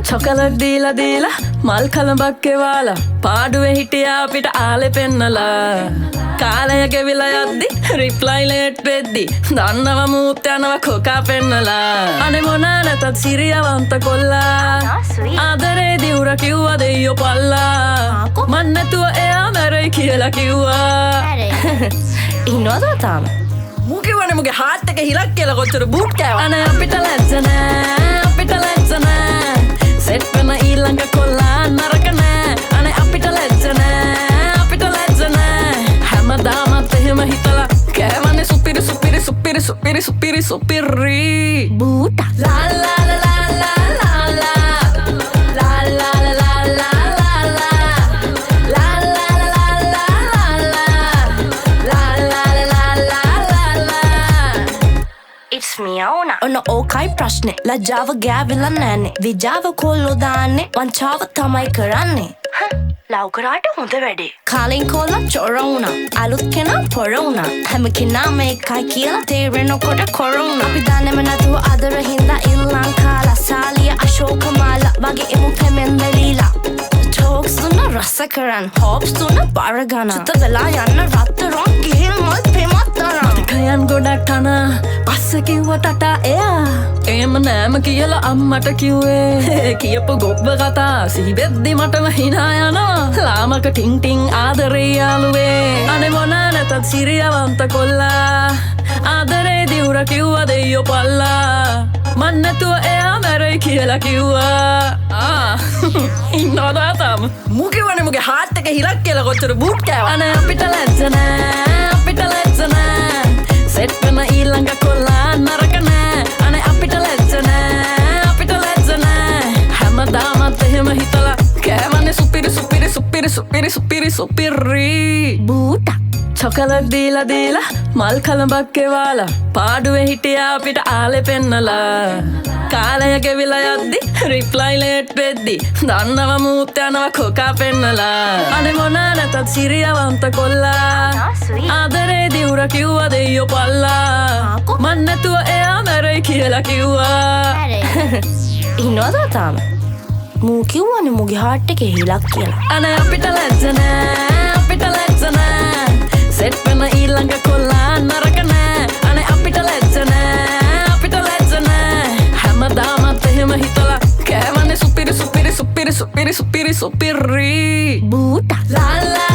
chocolate දීලා දීලා මල් කලඹක් එවාලා පාඩුවේ හිටියා අපිට ආලේ පෙන්නලා කාලය ගෙවිලා යද්දි රිප්ලයි ලේට් වෙද්දි දන්නව මූත් යනවා කොකා පෙන්නලා අනේ මොනා නැතත් සිරියවන්ත කොල්ලා ආදරේ දිවුර කිව්වා දෙයියෝ පල්ලා මන් නැතුව එයා මැරෙයි කියලා කිව්වා ඉන්නවද තාම මූ කිව්වනේ මුගේ හાર્ට් එකේ හිලක් කියලා කොච්චර බූට් කෑවා අනේ අපිට ලැජ්ජ නෑ අපිට ලැජ්ජ නෑ සෙට් වෙන ඊළඟ කොල්ලා නරක නෑ අනේ අපිට ලැජ්ජ නෑ අපිට ලැජ්ජ නෑ හැමදාමත් එහෙම හිතලා කෑවනේ සුපිරි සුපිරි සුපිරි සුපිරි සුපිරි සුපිරි බූට ලා ලා ලා ලා ලා ලා ලා ඔන්න ඕකයි ප්‍රශ්නේ ලජ්ජාව ගෑවිලා නෑනේ විජාව කොල්ලෝ දාන්නේ වංචාව තමයි කරන්නේ ලව් කරාට හොඳ වැඩේ කාලෙන් කොල්ලා චොර වුණා අලුත් කෙනා පොර වුණා හැම කෙනාම එකයි කියලා තේරෙනකොට කොර වුණා අපි දන්නේම නැතුව ආදර හින්දා ඉල්ලන් කාලා සාලිය අශෝකමාලා වගේ එමු පෙමෙන් වෙලීලා ටෝක්ස් තුන රස කරන් හොප්ස් තුන බර ගන්න චුත වෙලා යන්න රත්තරන් ගිහින් මල් පෙමත් තරම් කයන් ගොඩක් තන පස්ස කිව්වට එයා එහෙම නෑම කියලා අම්මට කිව්වේ කියපු ගොබ්බ කතා සිහිවෙද්දි මටම හිනා යනවා ලාමක ටිං ටිං ආදරේ යාළුවේ අනේ මොනා නැතත් සිරියවන්ත කොල්ලා ආදරේ දිවුර කිව්වා දෙයියෝ පල්ලා මන් නැතුව එයා මැරෙයි කියලා කිව්වා ඉන්නවද තාම මූ කිව්වනේ මුගේ හાર્ට් එකේ හිලක් කියලා කොච්චර බූට් කෑවා අනේ අපිට ලැජ්ජ නෑ අපිට ලැජ්ජ නෑ සෙට් වෙන ඊළඟ කොල්ලා නරක නෑ අනේ අපිට ලැජ්ජ නෑ අපිට ලැජ්ජ නෑ හැමදාමත් එහෙම හිතලා කෑවනේ සුපිරි සුපිරි සුපිරි සුපිරි සුපිරි සුපිරි බූට චොකලට් දීලා දීලා මල් කලඹක් එවාලා පාඩුවේ හිටියා අපිට ආලේ පෙන්නලා කාලය ගෙවිලා යද්දි රිප්ලයි ලේට් වෙද්දි දන්නව මූත් යනවා කොකා පෙන්නලා අනේ මොනා නැතත් සිරියවන්ත කොල්ලා ආදරේ දිවුර කිව්වා දෙයියෝ පල්ලා මන් නැතුව එයා මැරෙයි කියලා කිව්වා ඉන්නවද තාම මූ කිව්වනේ මුගේ හાર્ට් එකේ හිලක් කියලා අනේ අපිට ලැජ්ජ නෑ අපිට ලැජ්ජ නෑ සෙට් වෙන ඊළඟ කොල්ලා නරක නෑ අනේ අපිට ලැජ්ජ නෑ අපිට ලැජ්ජ නෑ හැමදාමත් එහෙම හිතලා කෑවනේ සුපිරි සුපිරි සුපිරි සුපිරි සුපිරි සුපිරි බූට ලා ලා